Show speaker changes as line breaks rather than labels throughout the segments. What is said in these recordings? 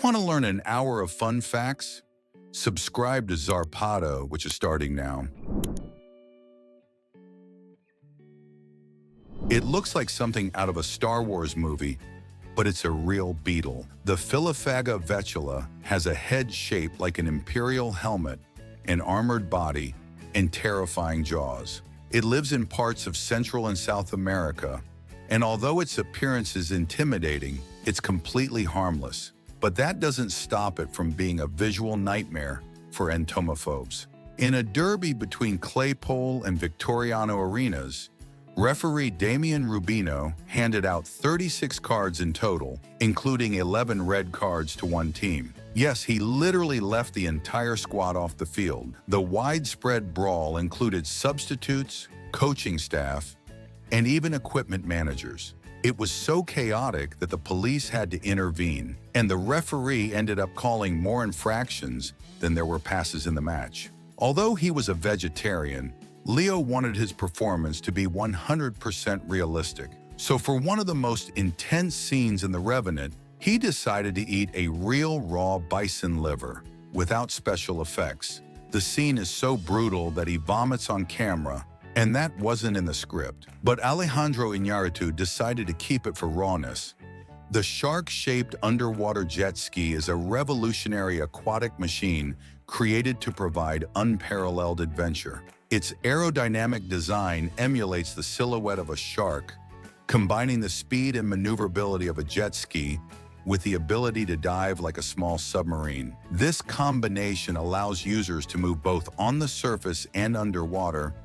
Want to learn an hour of fun facts? Subscribe to Zarpado, which is starting now. It looks like something out of a Star Wars movie, but it's a real beetle. The Philophaga vetula has a head shaped like an imperial helmet, an armored body, and terrifying jaws. It lives in parts of Central and South America, and although its appearance is intimidating, it's completely harmless. But that doesn't stop it from being a visual nightmare for entomophobes. In a derby between Claypole and Victoriano arenas, referee Damian Rubino handed out 36 cards in total, including 11 red cards to one team. Yes, he literally left the entire squad off the field. The widespread brawl included substitutes, coaching staff, and even equipment managers. It was so chaotic that the police had to intervene, and the referee ended up calling more infractions than there were passes in the match. Although he was a vegetarian, Leo wanted his performance to be 100% realistic. So for one of the most intense scenes in The Revenant, he decided to eat a real raw bison liver without special effects. The scene is so brutal that he vomits on camera, and that wasn't in the script. But Alejandro Iñárritu decided to keep it for rawness. The shark-shaped underwater jet ski is a revolutionary aquatic machine created to provide unparalleled adventure. Its aerodynamic design emulates the silhouette of a shark, combining the speed and maneuverability of a jet ski with the ability to dive like a small submarine. This combination allows users to move both on the surface and underwater,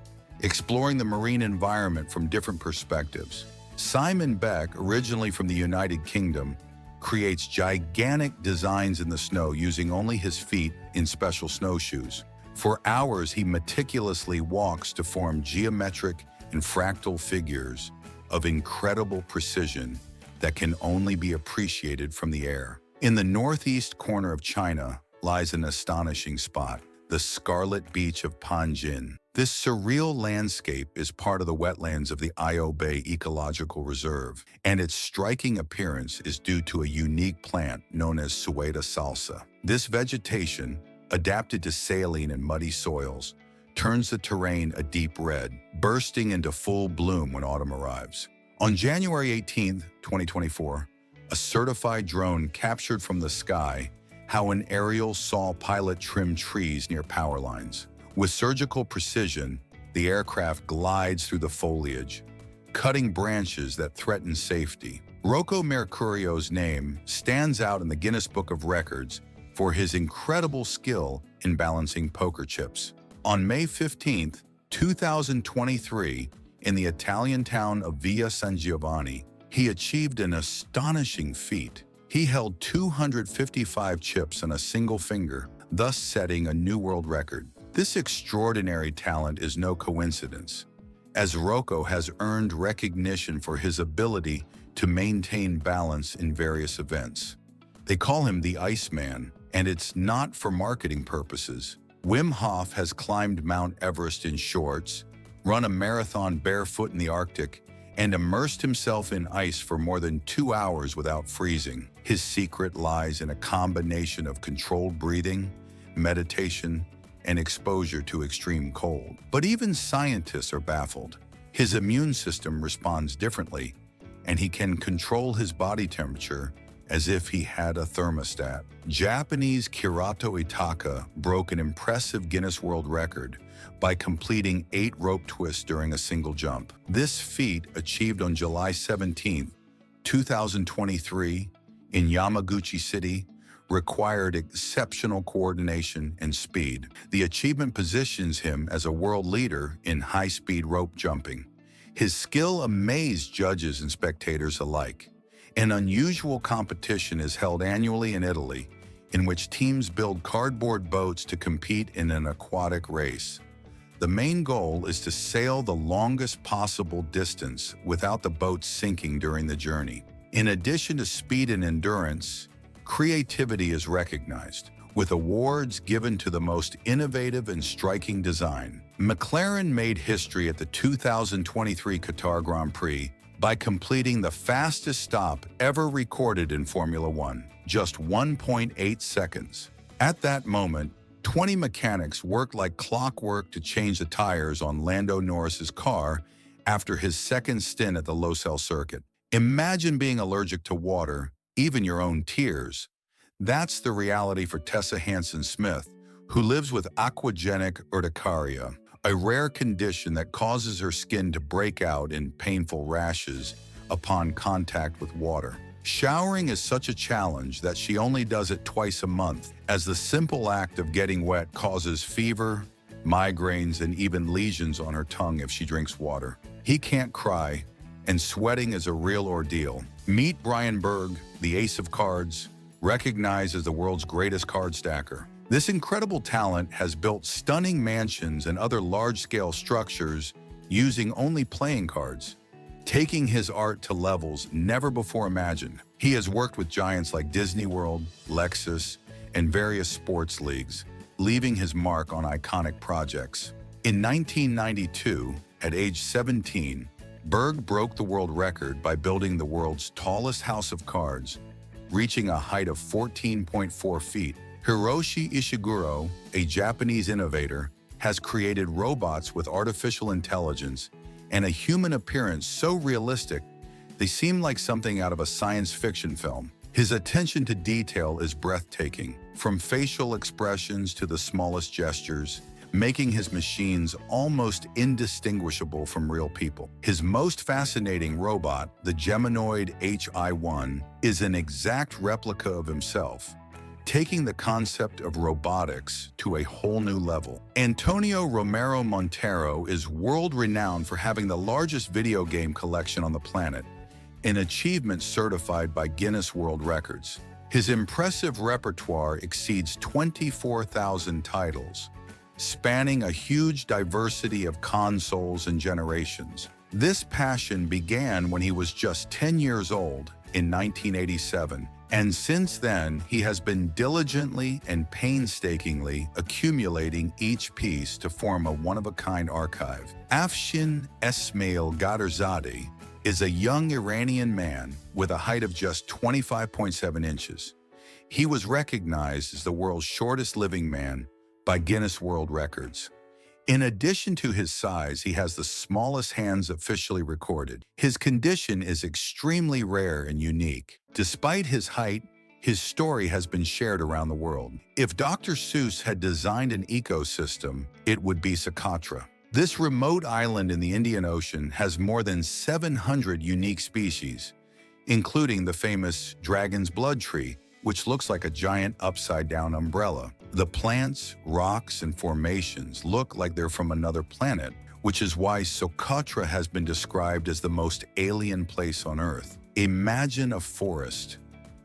exploring the marine environment from different perspectives. Simon Beck, originally from the United Kingdom, creates gigantic designs in the snow using only his feet in special snowshoes. For hours, he meticulously walks to form geometric and fractal figures of incredible precision that can only be appreciated from the air. In the northeast corner of China lies an astonishing spot, the Scarlet Beach of Panjin. This surreal landscape is part of the wetlands of the Io Bay Ecological Reserve, and its striking appearance is due to a unique plant known as Sueda salsa. This vegetation, adapted to saline and muddy soils, turns the terrain a deep red, bursting into full bloom when autumn arrives. On January 18, 2024, a certified drone captured from the sky how an aerial saw pilot trimmed trees near power lines. With surgical precision, the aircraft glides through the foliage, cutting branches that threaten safety. Rocco Mercurio's name stands out in the Guinness Book of Records for his incredible skill in balancing poker chips. On May 15, 2023, in the Italian town of Via San Giovanni, he achieved an astonishing feat. He held 255 chips on a single finger, thus setting a new world record. This extraordinary talent is no coincidence, as Rocco has earned recognition for his ability to maintain balance in various events. They call him the Iceman, and it's not for marketing purposes. Wim Hof has climbed Mount Everest in shorts, run a marathon barefoot in the Arctic, and immersed himself in ice for more than 2 hours without freezing. His secret lies in a combination of controlled breathing, meditation, and exposure to extreme cold. But even scientists are baffled. His immune system responds differently, and he can control his body temperature as if he had a thermostat. Japanese Kirato Itaka broke an impressive Guinness World Record by completing 8 rope twists during a single jump. This feat, achieved on July 17, 2023, in Yamaguchi City, required exceptional coordination and speed. The achievement positions him as a world leader in high-speed rope jumping. His skill amazed judges and spectators alike. An unusual competition is held annually in Italy, in which teams build cardboard boats to compete in an aquatic race. The main goal is to sail the longest possible distance without the boat sinking during the journey. In addition to speed and endurance, creativity is recognized, with awards given to the most innovative and striking design. McLaren made history at the 2023 Qatar Grand Prix by completing the fastest stop ever recorded in Formula One, just 1.8 seconds. At that moment, 20 mechanics worked like clockwork to change the tires on Lando Norris's car after his second stint at the Losail circuit. Imagine being allergic to water, even your own tears. That's the reality for Tessa Hansen-Smith, who lives with aquagenic urticaria, a rare condition that causes her skin to break out in painful rashes upon contact with water. Showering is such a challenge that she only does it twice a month, as the simple act of getting wet causes fever, migraines, and even lesions on her tongue if she drinks water. He can't cry, and sweating is a real ordeal. Meet Brian Berg, the ace of cards, recognized as the world's greatest card stacker. This incredible talent has built stunning mansions and other large-scale structures using only playing cards, taking his art to levels never before imagined. He has worked with giants like Disney World, Lexus, and various sports leagues, leaving his mark on iconic projects. In 1992, at age 17, Berg broke the world record by building the world's tallest house of cards, reaching a height of 14.4 feet. Hiroshi Ishiguro, a Japanese innovator, has created robots with artificial intelligence and a human appearance so realistic they seem like something out of a science fiction film. His attention to detail is breathtaking, from facial expressions to the smallest gestures, making his machines almost indistinguishable from real people. His most fascinating robot, the Geminoid HI-1, is an exact replica of himself, taking the concept of robotics to a whole new level. Antonio Romero Montero is world-renowned for having the largest video game collection on the planet, an achievement certified by Guinness World Records. His impressive repertoire exceeds 24,000 titles, spanning a huge diversity of consoles and generations. This passion began when he was just 10 years old in 1987, and since then he has been diligently and painstakingly accumulating each piece to form a one-of-a-kind archive. Afshin Esmail Ghaderzadeh is a young Iranian man with a height of just 25.7 inches. He was recognized as the world's shortest living man by Guinness World Records. In addition to his size, he has the smallest hands officially recorded. His condition is extremely rare and unique. Despite his height, his story has been shared around the world. If Dr. Seuss had designed an ecosystem, it would be Socotra. This remote island in the Indian Ocean has more than 700 unique species, including the famous dragon's blood tree, which looks like a giant upside-down umbrella. The plants, rocks, and formations look like they're from another planet, which is why Socotra has been described as the most alien place on Earth. Imagine a forest,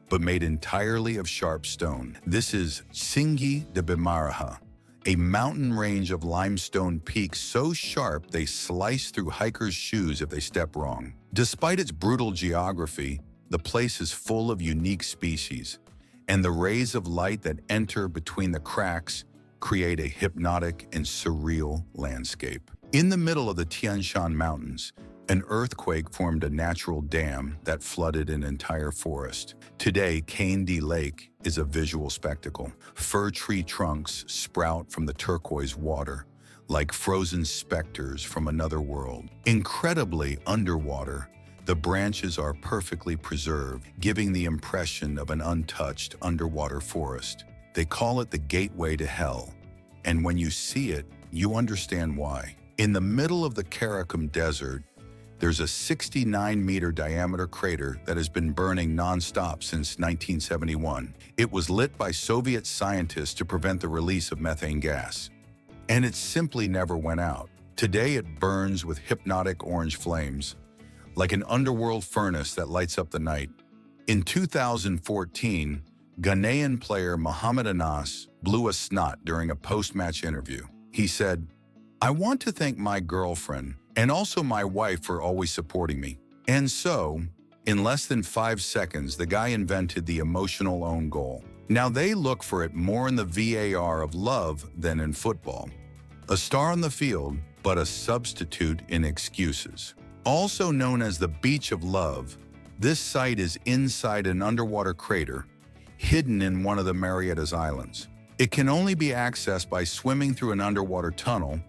but made entirely of sharp stone. This is Singhi de Bimaraha, a mountain range of limestone peaks so sharp they slice through hikers' shoes if they step wrong. Despite its brutal geography, the place is full of unique species, and the rays of light that enter between the cracks create a hypnotic and surreal landscape. In the middle of the Tian Shan Mountains, an earthquake formed a natural dam that flooded an entire forest. Today, Kaindi Lake is a visual spectacle. Fir tree trunks sprout from the turquoise water, like frozen specters from another world. Incredibly underwater, the branches are perfectly preserved, giving the impression of an untouched underwater forest. They call it the gateway to hell, and when you see it, you understand why. In the middle of the Karakum Desert, there's a 69-meter diameter crater that has been burning non-stop since 1971. It was lit by Soviet scientists to prevent the release of methane gas, and it simply never went out. Today it burns with hypnotic orange flames, like an underworld furnace that lights up the night. In 2014, Ghanaian player Mohamed Anas blew a snot during a post-match interview. He said, "I want to thank my girlfriend and also my wife for always supporting me." And so, in less than 5 seconds, the guy invented the emotional own goal. Now they look for it more in the VAR of love than in football. A star on the field, but a substitute in excuses. Also known as the Beach of Love, this site is inside an underwater crater, hidden in one of the Marianas Islands. It can only be accessed by swimming through an underwater tunnel,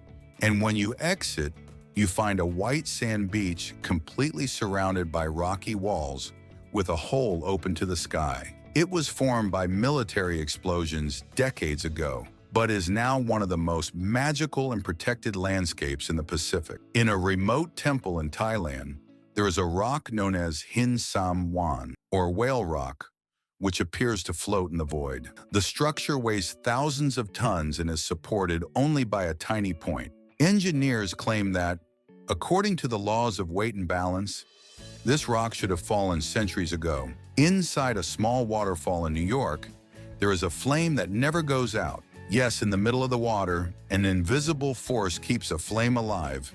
and when you exit, you find a white sand beach completely surrounded by rocky walls with a hole open to the sky. It was formed by military explosions decades ago, but is now one of the most magical and protected landscapes in the Pacific. In a remote temple in Thailand, there is a rock known as Hin Sam Wan, or whale rock, which appears to float in the void. The structure weighs thousands of tons and is supported only by a tiny point. Engineers claim that, according to the laws of weight and balance, this rock should have fallen centuries ago. Inside a small waterfall in New York, there is a flame that never goes out. Yes, in the middle of the water, an invisible force keeps a flame alive.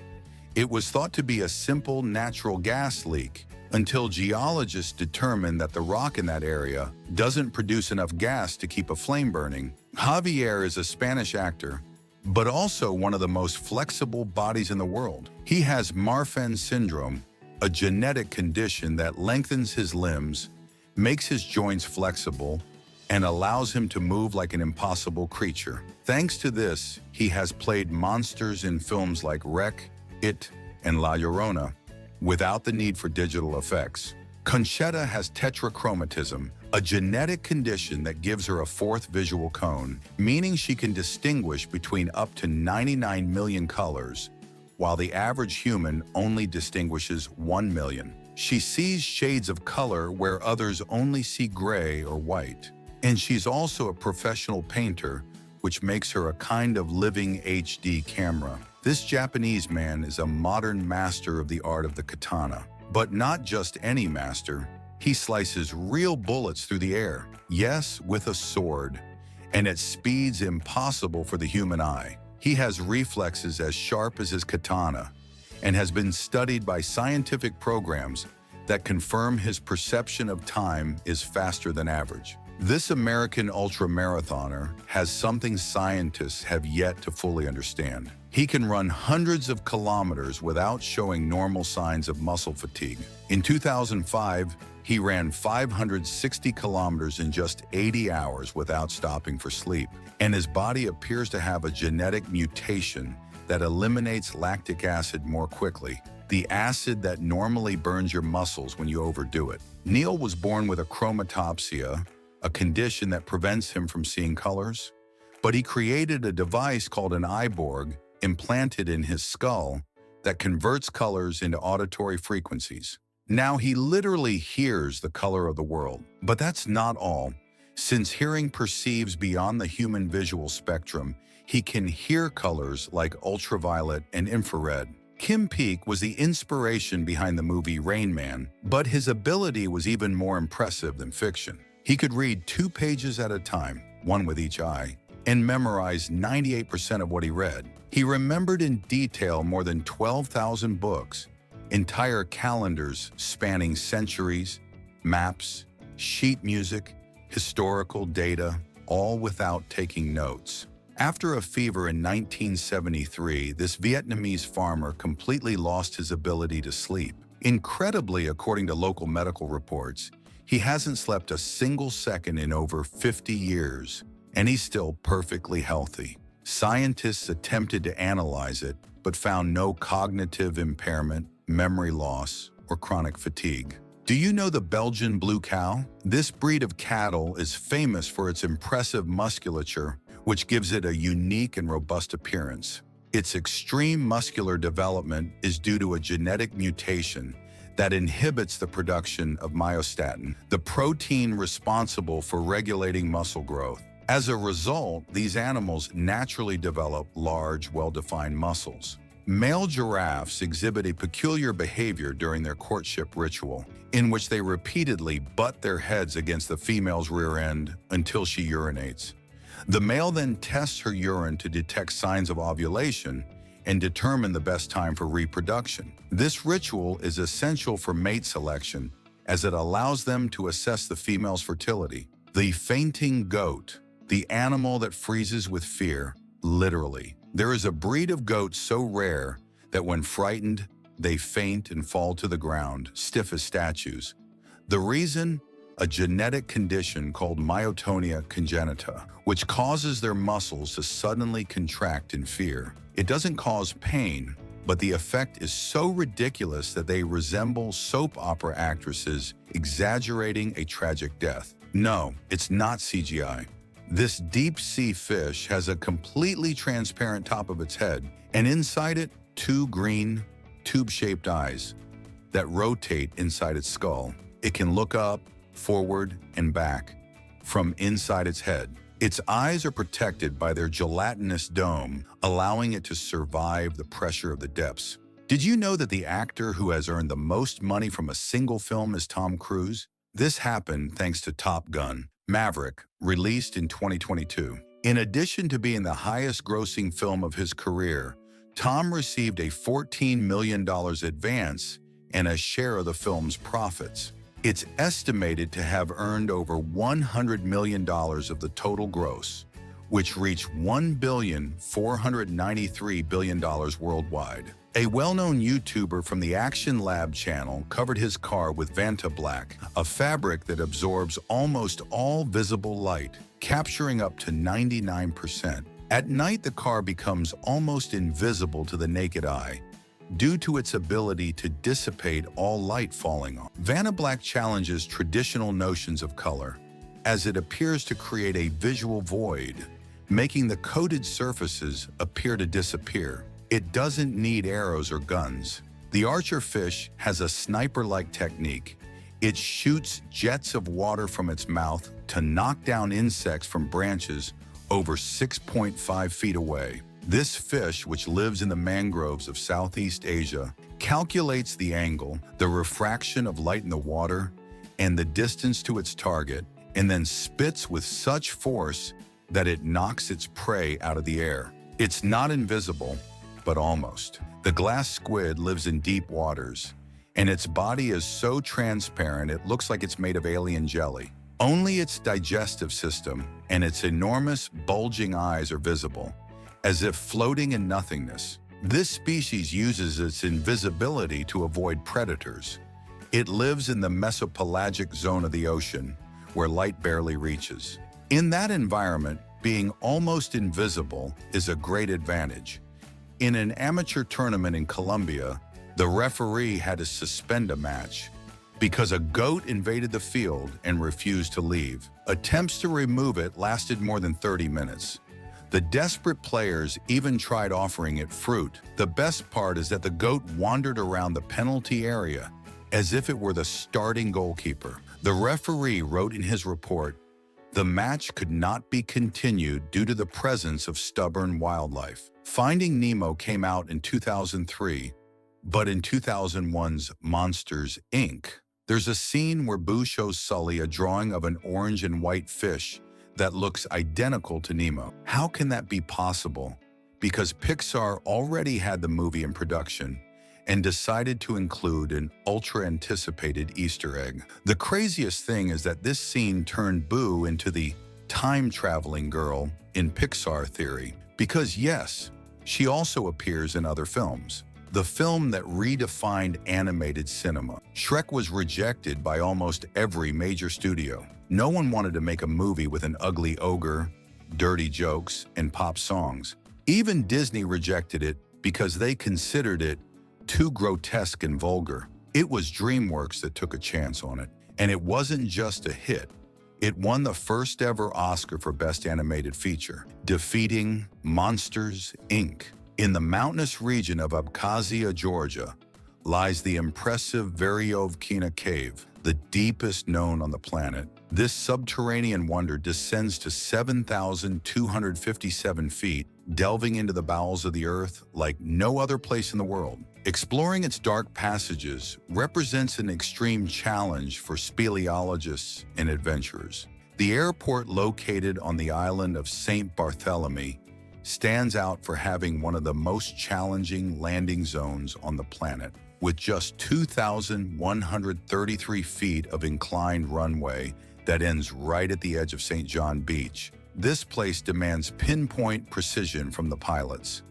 It was thought to be a simple natural gas leak until geologists determined that the rock in that area doesn't produce enough gas to keep a flame burning. Javier is a Spanish actor, but also one of the most flexible bodies in the world. He has Marfan syndrome, a genetic condition that lengthens his limbs, makes his joints flexible, and allows him to move like an impossible creature. Thanks to this, he has played monsters in films like Rec, It, and La Llorona, without the need for digital effects. Conchetta has tetrachromatism, a genetic condition that gives her a fourth visual cone, meaning she can distinguish between up to 99 million colors, while the average human only distinguishes 1 million. She sees shades of color where others only see gray or white. And she's also a professional painter, which makes her a kind of living HD camera. This Japanese man is a modern master of the art of the katana. But not just any master. He slices real bullets through the air. Yes, with a sword. And at speeds impossible for the human eye. He has reflexes as sharp as his katana and has been studied by scientific programs that confirm his perception of time is faster than average. This American ultramarathoner has something scientists have yet to fully understand. He can run hundreds of kilometers without showing normal signs of muscle fatigue. In 2005, he ran 560 kilometers in just 80 hours without stopping for sleep. And his body appears to have a genetic mutation that eliminates lactic acid more quickly, the acid that normally burns your muscles when you overdo it. Neil was born with a chromatopsia, a condition that prevents him from seeing colors, but he created a device called an eyeborg implanted in his skull that converts colors into auditory frequencies. Now he literally hears the color of the world. But that's not all. Since hearing perceives beyond the human visual spectrum, he can hear colors like ultraviolet and infrared. Kim Peek was the inspiration behind the movie Rain Man, but his ability was even more impressive than fiction. He could read 2 pages at a time, one with each eye, and memorize 98% of what he read. He remembered in detail more than 12,000 books, entire calendars spanning centuries, maps, sheet music, historical data, all without taking notes. After a fever in 1973, this Vietnamese farmer completely lost his ability to sleep. Incredibly, according to local medical reports, he hasn't slept a single second in over 50 years, and he's still perfectly healthy. Scientists attempted to analyze it, but found no cognitive impairment, memory loss, or chronic fatigue. Do you know the Belgian blue cow? This breed of cattle is famous for its impressive musculature, which gives it a unique and robust appearance. Its extreme muscular development is due to a genetic mutation that inhibits the production of myostatin, the protein responsible for regulating muscle growth. As a result, these animals naturally develop large, well-defined muscles. Male giraffes exhibit a peculiar behavior during their courtship ritual, in which they repeatedly butt their heads against the female's rear end until she urinates. The male then tests her urine to detect signs of ovulation and determine the best time for reproduction. This ritual is essential for mate selection, as it allows them to assess the female's fertility. The fainting goat, the animal that freezes with fear, literally. There is a breed of goat so rare that when frightened, they faint and fall to the ground, stiff as statues. The reason? A genetic condition called myotonia congenita, which causes their muscles to suddenly contract in fear. It doesn't cause pain, but the effect is so ridiculous that they resemble soap opera actresses exaggerating a tragic death. No, it's not CGI. This deep-sea fish has a completely transparent top of its head, and inside it, two green, tube-shaped eyes that rotate inside its skull. It can look up, forward, and back from inside its head. Its eyes are protected by their gelatinous dome, allowing it to survive the pressure of the depths. Did you know that the actor who has earned the most money from a single film is Tom Cruise? This happened thanks to Top Gun: Maverick, released in 2022. In addition to being the highest-grossing film of his career, Tom received a $14 million advance and a share of the film's profits. It's estimated to have earned over $100 million of the total gross, which reached $1,493 billion worldwide. A well-known YouTuber from the Action Lab channel covered his car with Vanta Black, a fabric that absorbs almost all visible light, capturing up to 99%. At night, the car becomes almost invisible to the naked eye, due to its ability to dissipate all light falling on. Vanta Black challenges traditional notions of color, as it appears to create a visual void, making the coated surfaces appear to disappear. It doesn't need arrows or guns. The archer fish has a sniper-like technique. It shoots jets of water from its mouth to knock down insects from branches over 6.5 feet away. This fish, which lives in the mangroves of Southeast Asia, calculates the angle, the refraction of light in the water, and the distance to its target, and then spits with such force that it knocks its prey out of the air. It's not invisible, but almost. The glass squid lives in deep waters, and its body is so transparent it looks like it's made of alien jelly. Only its digestive system and its enormous, bulging eyes are visible, as if floating in nothingness. This species uses its invisibility to avoid predators. It lives in the mesopelagic zone of the ocean, where light barely reaches. In that environment, being almost invisible is a great advantage. In an amateur tournament in Colombia, the referee had to suspend a match because a goat invaded the field and refused to leave. Attempts to remove it lasted more than 30 minutes. The desperate players even tried offering it fruit. The best part is that the goat wandered around the penalty area as if it were the starting goalkeeper. The referee wrote in his report, "The match could not be continued due to the presence of stubborn wildlife." Finding Nemo came out in 2003, but in 2001's Monsters, Inc., there's a scene where Boo shows Sully a drawing of an orange and white fish that looks identical to Nemo. How can that be possible? Because Pixar already had the movie in production and decided to include an ultra-anticipated Easter egg. The craziest thing is that this scene turned Boo into the time-traveling girl in Pixar theory. Because yes, she also appears in other films. The film that redefined animated cinema. Shrek was rejected by almost every major studio. No one wanted to make a movie with an ugly ogre, dirty jokes, and pop songs. Even Disney rejected it because they considered it too grotesque and vulgar. It was DreamWorks that took a chance on it. And it wasn't just a hit. It won the first ever Oscar for Best Animated Feature, defeating Monsters, Inc. In the mountainous region of Abkhazia, Georgia, lies the impressive Veryovkina Cave, the deepest known on the planet. This subterranean wonder descends to 7,257 feet, delving into the bowels of the earth like no other place in the world. Exploring its dark passages represents an extreme challenge for speleologists and adventurers. The airport located on the island of St. Barthélemy stands out for having one of the most challenging landing zones on the planet. With just 2,133 feet of inclined runway that ends right at the edge of St. John Beach, this place demands pinpoint precision from the pilots.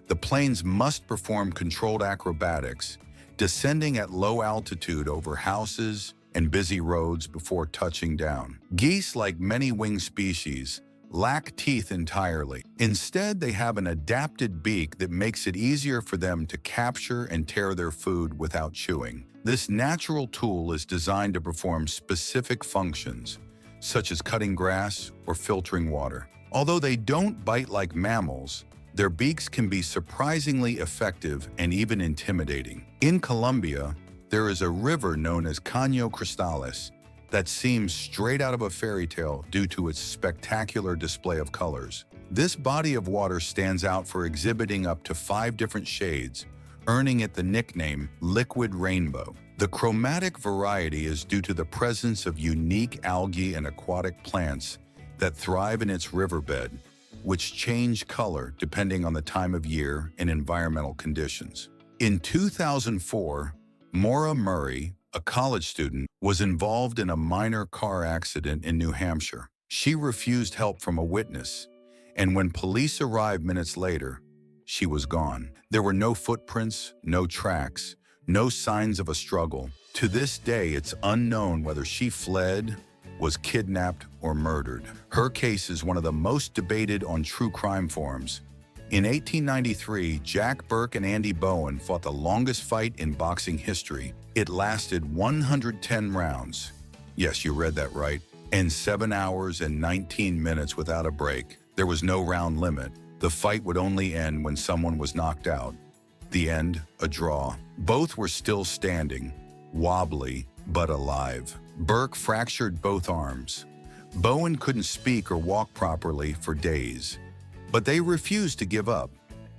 The planes must perform controlled acrobatics descending at low altitude over houses and busy roads before touching down. Geese, like many winged species, lack teeth entirely. Instead, they have an adapted beak that makes it easier for them to capture and tear their food without chewing. This natural tool is designed to perform specific functions, such as cutting grass or filtering water. Although they don't bite like mammals, their beaks can be surprisingly effective and even intimidating. In Colombia, there is a river known as Caño Cristales that seems straight out of a fairy tale due to its spectacular display of colors. This body of water stands out for exhibiting up to 5 different shades, earning it the nickname Liquid Rainbow. The chromatic variety is due to the presence of unique algae and aquatic plants that thrive in its riverbed, which change color depending on the time of year and environmental conditions. In 2004, Maura Murray, a college student, was involved in a minor car accident in New Hampshire. She refused help from a witness, and when police arrived minutes later, she was gone. There were no footprints, no tracks, no signs of a struggle. To this day, it's unknown whether she fled, was kidnapped, or murdered. Her case is one of the most debated on true crime forums. In 1893, Jack Burke and Andy Bowen fought the longest fight in boxing history. It lasted 110 rounds. Yes, you read that right. And 7 hours and 19 minutes without a break. There was no round limit. The fight would only end when someone was knocked out. The end, a draw. Both were still standing, wobbly, but alive. Burke fractured both arms. Bowen couldn't speak or walk properly for days. But they refused to give up.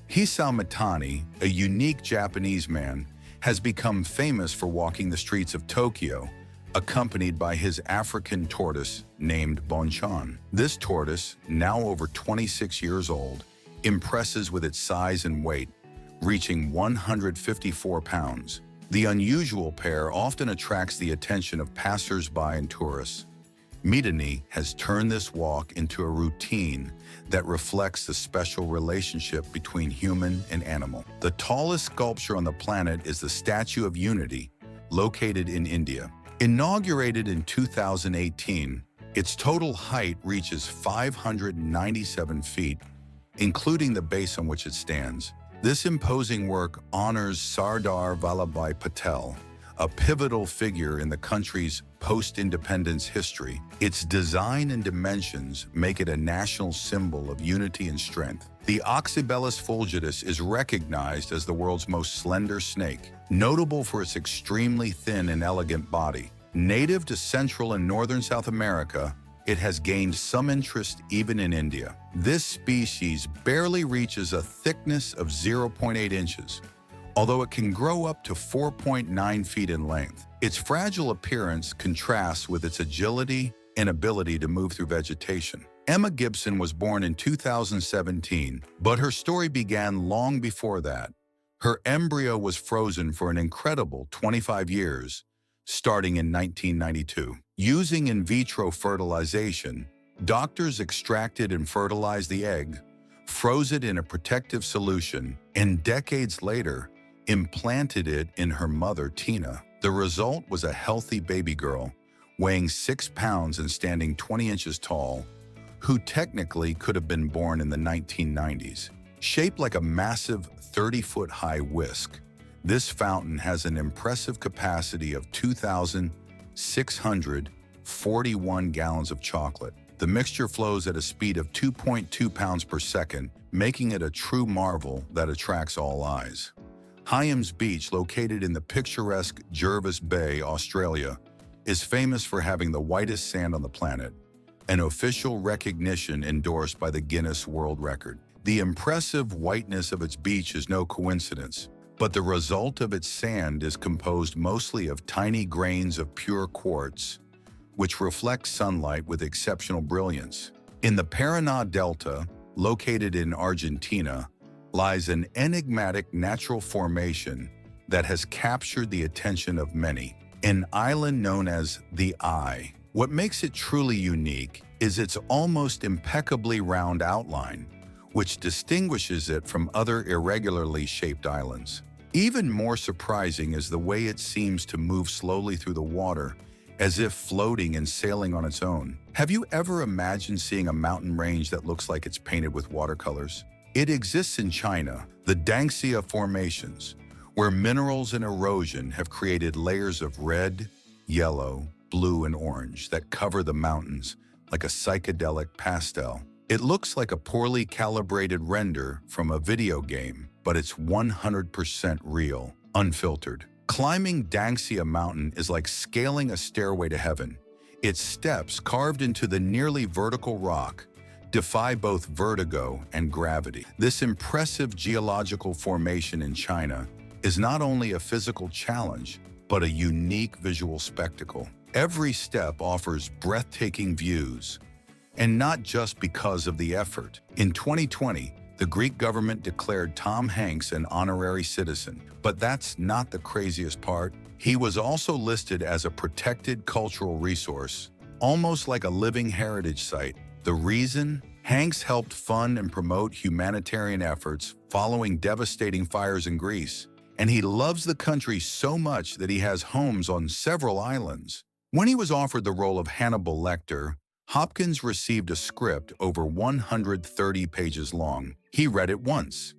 Hisao Mitani, a unique Japanese man, has become famous for walking the streets of Tokyo, accompanied by his African tortoise named Bonchan. This tortoise, now over 26 years old, impresses with its size and weight, reaching 154 pounds. The unusual pair often attracts the attention of passers-by and tourists. Mitani has turned this walk into a routine that reflects the special relationship between human and animal. The tallest sculpture on the planet is the Statue of Unity, located in India. Inaugurated in 2018, its total height reaches 597 feet, including the base on which it stands. This imposing work honors Sardar Vallabhbhai Patel, a pivotal figure in the country's post-independence history. Its design and dimensions make it a national symbol of unity and strength. The Oxybelus fulgidus is recognized as the world's most slender snake, notable for its extremely thin and elegant body. Native to Central and Northern South America, it has gained some interest even in India. This species barely reaches a thickness of 0.8 inches, although it can grow up to 4.9 feet in length. Its fragile appearance contrasts with its agility and ability to move through vegetation. Emma Gibson was born in 2017, but her story began long before that. Her embryo was frozen for an incredible 25 years, starting in 1992. Using in vitro fertilization, doctors extracted and fertilized the egg, froze it in a protective solution, and decades later, implanted it in her mother, Tina. The result was a healthy baby girl, weighing 6 pounds and standing 20 inches tall, who technically could have been born in the 1990s. Shaped like a massive 30-foot-high whisk, this fountain has an impressive capacity of 2,641 gallons of chocolate. The mixture flows at a speed of 2.2 pounds per second, making it a true marvel that attracts all eyes. Hyams Beach, located in the picturesque Jervis Bay, Australia, is famous for having the whitest sand on the planet, an official recognition endorsed by the Guinness World Record. The impressive whiteness of its beach is no coincidence, but the result of its sand is composed mostly of tiny grains of pure quartz, which reflect sunlight with exceptional brilliance. In the Paraná Delta, located in Argentina, lies an enigmatic natural formation that has captured the attention of many, an island known as the Eye. What makes it truly unique is its almost impeccably round outline, which distinguishes it from other irregularly shaped islands. Even more surprising is the way it seems to move slowly through the water, as if floating and sailing on its own. Have you ever imagined seeing a mountain range that looks like it's painted with watercolors? It exists in China, the Danxia Formations, where minerals and erosion have created layers of red, yellow, blue, and orange that cover the mountains like a psychedelic pastel. It looks like a poorly calibrated render from a video game, but it's 100% real, unfiltered. Climbing Danxia Mountain is like scaling a stairway to heaven. Its steps, carved into the nearly vertical rock, defy both vertigo and gravity. This impressive geological formation in China is not only a physical challenge, but a unique visual spectacle. Every step offers breathtaking views, and not just because of the effort. In 2020, the Greek government declared Tom Hanks an honorary citizen. But that's not the craziest part. He was also listed as a protected cultural resource, almost like a living heritage site. The reason? Hanks helped fund and promote humanitarian efforts following devastating fires in Greece. And he loves the country so much that he has homes on several islands. When he was offered the role of Hannibal Lecter, Hopkins received a script over 130 pages long. He read it once,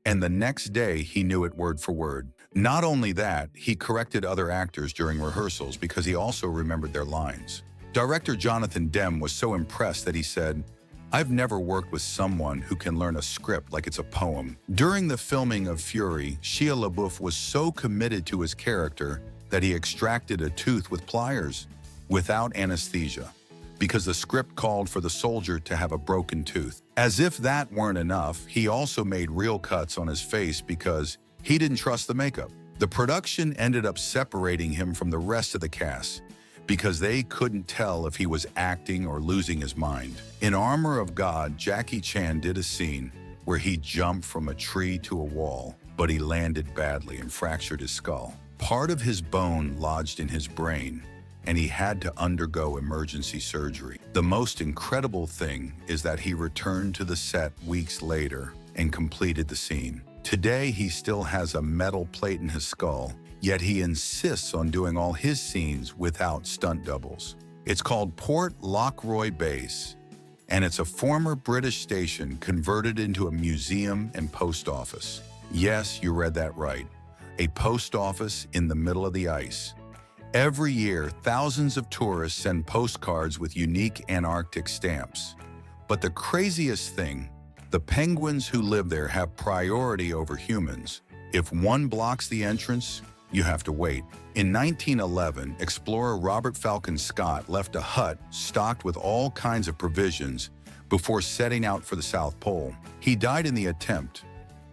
and the next day he knew it word for word. Not only that, he corrected other actors during rehearsals because he also remembered their lines. Director Jonathan Demme was so impressed that he said, "I've never worked with someone who can learn a script like it's a poem." During the filming of Fury, Shia LaBeouf was so committed to his character that he extracted a tooth with pliers without anesthesia, because the script called for the soldier to have a broken tooth. As if that weren't enough, he also made real cuts on his face because he didn't trust the makeup. The production ended up separating him from the rest of the cast because they couldn't tell if he was acting or losing his mind. In Armor of God, Jackie Chan did a scene where he jumped from a tree to a wall, but he landed badly and fractured his skull. Part of his bone lodged in his brain, and he had to undergo emergency surgery. The most incredible thing is that he returned to the set weeks later and completed the scene. Today, he still has a metal plate in his skull, yet he insists on doing all his scenes without stunt doubles. It's called Port Lockroy Base, and it's a former British station converted into a museum and post office. Yes, you read that right. A post office in the middle of the ice. Every year, thousands of tourists send postcards with unique Antarctic stamps. But the craziest thing, the penguins who live there have priority over humans. If one blocks the entrance, you have to wait. In 1911, explorer Robert Falcon Scott left a hut stocked with all kinds of provisions before setting out for the South Pole. He died in the attempt,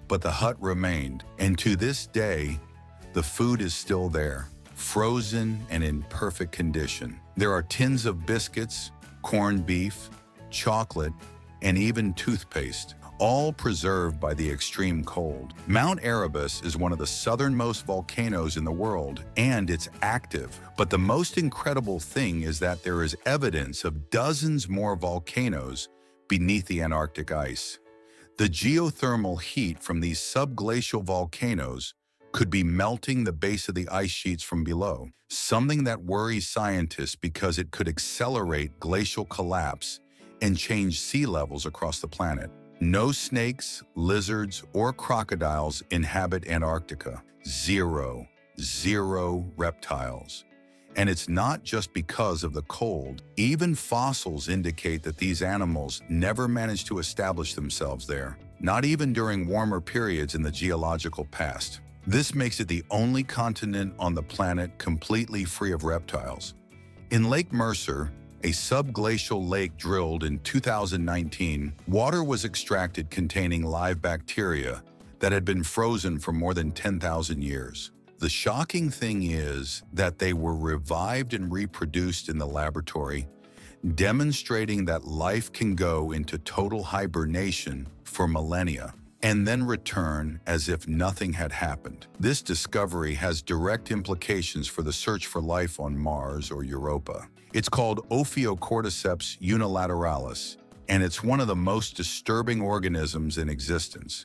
but the hut remained, and to this day, the food is still there, frozen and in perfect condition. There are tins of biscuits, corned beef, chocolate, and even toothpaste, all preserved by the extreme cold. Mount Erebus is one of the southernmost volcanoes in the world, and it's active. But the most incredible thing is that there is evidence of dozens more volcanoes beneath the Antarctic ice. The geothermal heat from these subglacial volcanoes could be melting the base of the ice sheets from below, something that worries scientists because it could accelerate glacial collapse and change sea levels across the planet. No snakes, lizards, or crocodiles inhabit Antarctica. Zero reptiles. And it's not just because of the cold. Even fossils indicate that these animals never managed to establish themselves there, not even during warmer periods in the geological past. This makes it the only continent on the planet completely free of reptiles. In Lake Mercer, a subglacial lake drilled in 2019, water was extracted containing live bacteria that had been frozen for more than 10,000 years. The shocking thing is that they were revived and reproduced in the laboratory, demonstrating that life can go into total hibernation for millennia and then return as if nothing had happened. This discovery has direct implications for the search for life on Mars or Europa. It's called Ophiocordyceps unilateralis, and it's one of the most disturbing organisms in existence.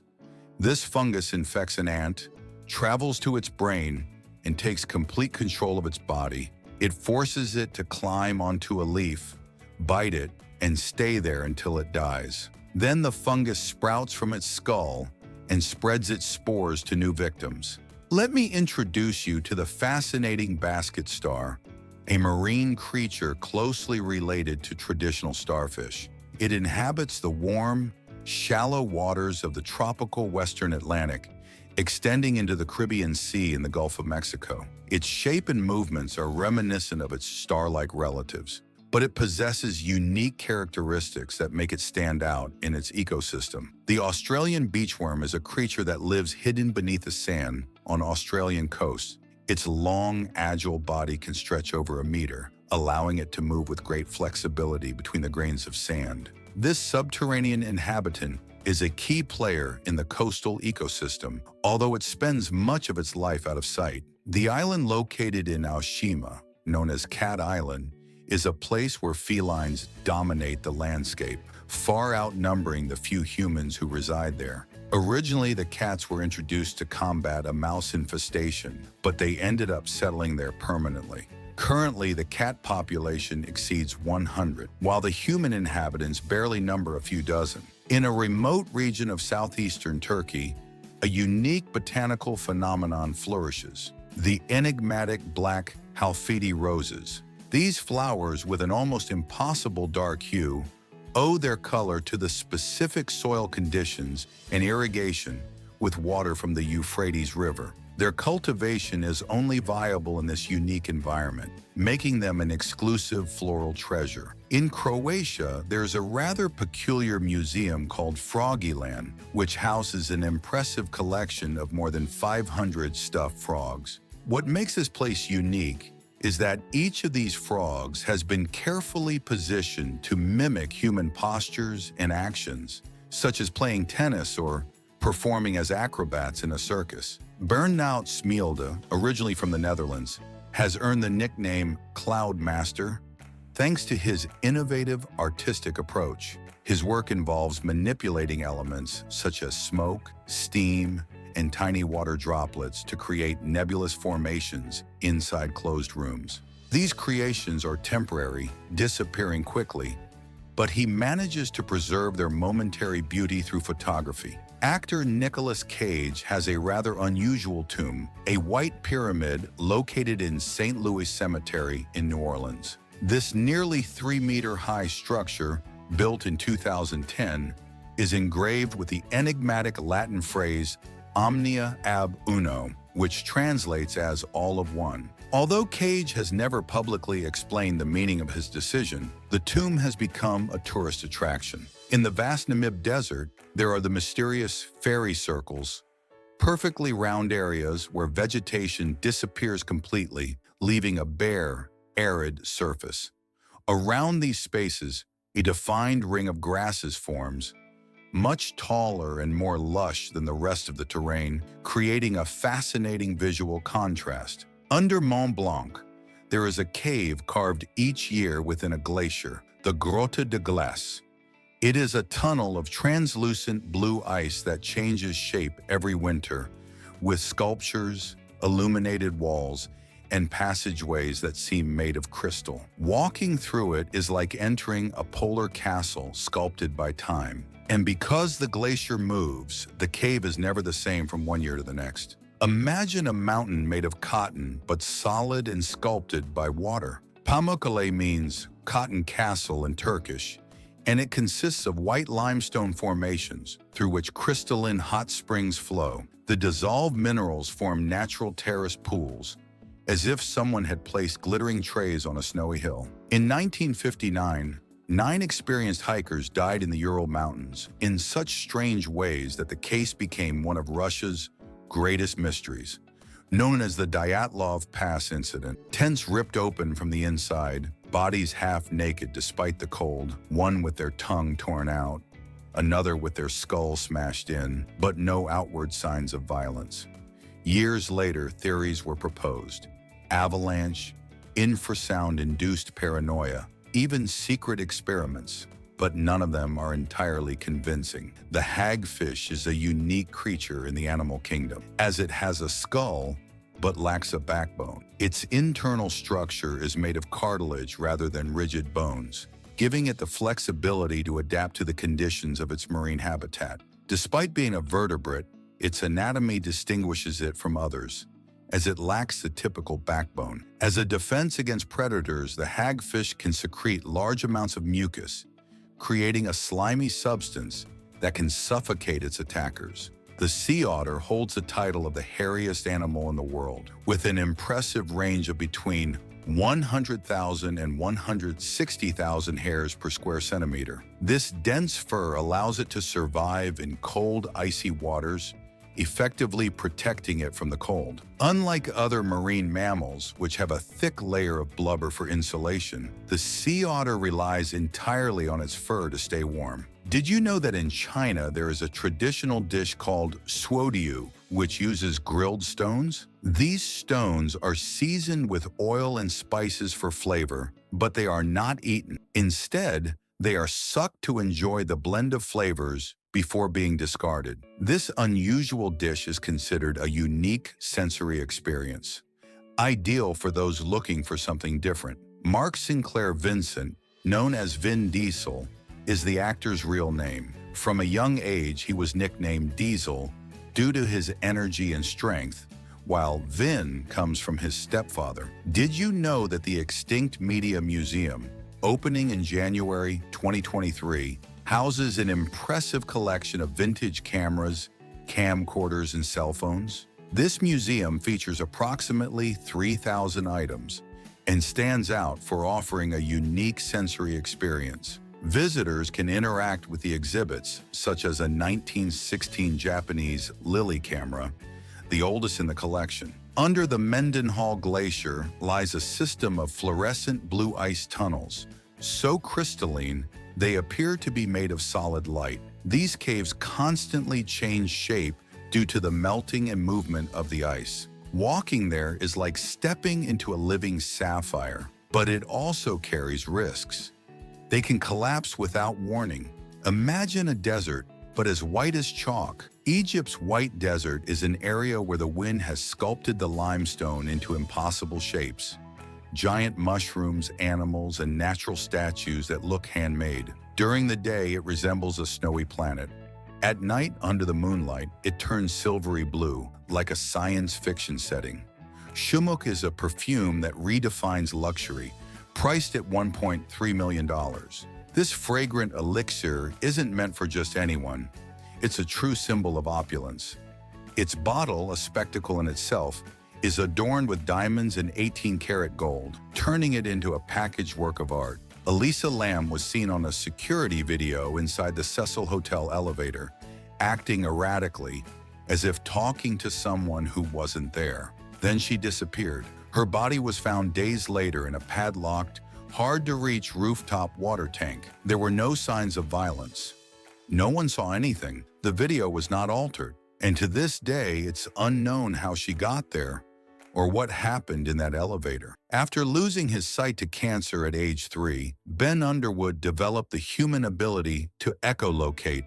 This fungus infects an ant, travels to its brain, and takes complete control of its body. It forces it to climb onto a leaf, bite it, and stay there until it dies. Then the fungus sprouts from its skull and spreads its spores to new victims. Let me introduce you to the fascinating basket star, a marine creature closely related to traditional starfish. It inhabits the warm, shallow waters of the tropical western Atlantic, extending into the Caribbean Sea and the Gulf of Mexico. Its shape and movements are reminiscent of its star-like relatives, but it possesses unique characteristics that make it stand out in its ecosystem. The Australian beachworm is a creature that lives hidden beneath the sand on Australian coasts. Its long, agile body can stretch over a meter, allowing it to move with great flexibility between the grains of sand. This subterranean inhabitant is a key player in the coastal ecosystem, although it spends much of its life out of sight. The island located in Aoshima, known as Cat Island, is a place where felines dominate the landscape, far outnumbering the few humans who reside there. Originally, the cats were introduced to combat a mouse infestation, but they ended up settling there permanently. Currently, the cat population exceeds 100, while the human inhabitants barely number a few dozen. In a remote region of southeastern Turkey, a unique botanical phenomenon flourishes: the enigmatic black halfeti roses. These flowers, with an almost impossible dark hue, owe their color to the specific soil conditions and irrigation with water from the Euphrates River. Their cultivation is only viable in this unique environment, making them an exclusive floral treasure. In Croatia, there's a rather peculiar museum called Froggyland, which houses an impressive collection of more than 500 stuffed frogs. What makes this place unique is that each of these frogs has been carefully positioned to mimic human postures and actions, such as playing tennis or performing as acrobats in a circus. Bernout Smeelde, originally from the Netherlands, has earned the nickname Cloud Master thanks to his innovative artistic approach. His work involves manipulating elements such as smoke, steam, and tiny water droplets to create nebulous formations inside closed rooms. These creations are temporary, disappearing quickly, but he manages to preserve their momentary beauty through photography. Actor Nicolas Cage has a rather unusual tomb, a white pyramid located in St. Louis Cemetery in New Orleans. This nearly 3-meter-high structure, built in 2010, is engraved with the enigmatic Latin phrase omnia ab uno, which translates as all of one. Although Cage has never publicly explained the meaning of his decision, the tomb has become a tourist attraction. In the vast Namib Desert, there are the mysterious fairy circles, perfectly round areas where vegetation disappears completely, leaving a bare, arid surface. Around these spaces, a defined ring of grasses forms, much taller and more lush than the rest of the terrain, creating a fascinating visual contrast. Under Mont Blanc, there is a cave carved each year within a glacier, the Grotte de Glace. It is a tunnel of translucent blue ice that changes shape every winter, with sculptures, illuminated walls, and passageways that seem made of crystal. Walking through it is like entering a polar castle sculpted by time. And because the glacier moves, the cave is never the same from one year to the next. Imagine a mountain made of cotton, but solid and sculpted by water. Pamukkale means cotton castle in Turkish, and it consists of white limestone formations through which crystalline hot springs flow. The dissolved minerals form natural terrace pools, as if someone had placed glittering trays on a snowy hill. In 1959, 9 experienced hikers died in the Ural Mountains in such strange ways that the case became one of Russia's greatest mysteries. Known as the Dyatlov Pass incident, tents ripped open from the inside, bodies half naked despite the cold, one with their tongue torn out, another with their skull smashed in, but no outward signs of violence. Years later, theories were proposed: avalanche, infrasound-induced paranoia, even secret experiments. but none of them are entirely convincing. The hagfish is a unique creature in the animal kingdom, as it has a skull but lacks a backbone. Its internal structure is made of cartilage rather than rigid bones, giving it the flexibility to adapt to the conditions of its marine habitat. Despite being a vertebrate, its anatomy distinguishes it from others, as it lacks the typical backbone. As a defense against predators, the hagfish can secrete large amounts of mucus, creating a slimy substance that can suffocate its attackers. The sea otter holds the title of the hairiest animal in the world, with an impressive range of between 100,000 and 160,000 hairs per square centimeter. This dense fur allows it to survive in cold, icy waters, effectively protecting it from the cold. Unlike other marine mammals, which have a thick layer of blubber for insulation, the sea otter relies entirely on its fur to stay warm. Did you know that in China there is a traditional dish called suodiu, which uses grilled stones? These stones are seasoned with oil and spices for flavor, but they are not eaten. Instead, they are sucked to enjoy the blend of flavors before being discarded. This unusual dish is considered a unique sensory experience, ideal for those looking for something different. Mark Sinclair Vincent, known as Vin Diesel, is the actor's real name. From a young age, he was nicknamed Diesel due to his energy and strength, while Vin comes from his stepfather. Did you know that the Extinct Media Museum, opening in January 2023, houses an impressive collection of vintage cameras, camcorders, and cell phones? This museum features approximately 3,000 items and stands out for offering a unique sensory experience. Visitors can interact with the exhibits, such as a 1916 Japanese Lily camera, the oldest in the collection. Under the Mendenhall Glacier lies a system of fluorescent blue ice tunnels, so crystalline they appear to be made of solid light. These caves constantly change shape due to the melting and movement of the ice. Walking there is like stepping into a living sapphire, but it also carries risks. They can collapse without warning. Imagine a desert, but as white as chalk. Egypt's White Desert is an area where the wind has sculpted the limestone into impossible shapes. Giant mushrooms, animals, and natural statues that look handmade. During the day, it resembles a snowy planet. At night, under the moonlight, it turns silvery blue, like a science fiction setting. Shumuk is a perfume that redefines luxury, priced at $1.3 million. This fragrant elixir isn't meant for just anyone. It's a true symbol of opulence. Its bottle, a spectacle in itself, is adorned with diamonds and 18-karat gold, turning it into a packaged work of art. Elisa Lam was seen on a security video inside the Cecil Hotel elevator, acting erratically, as if talking to someone who wasn't there. Then she disappeared. Her body was found days later in a padlocked, hard-to-reach rooftop water tank. There were no signs of violence. No one saw anything. The video was not altered. And to this day, it's unknown how she got there or what happened in that elevator. After losing his sight to cancer at age 3, Ben Underwood developed the human ability to echolocate.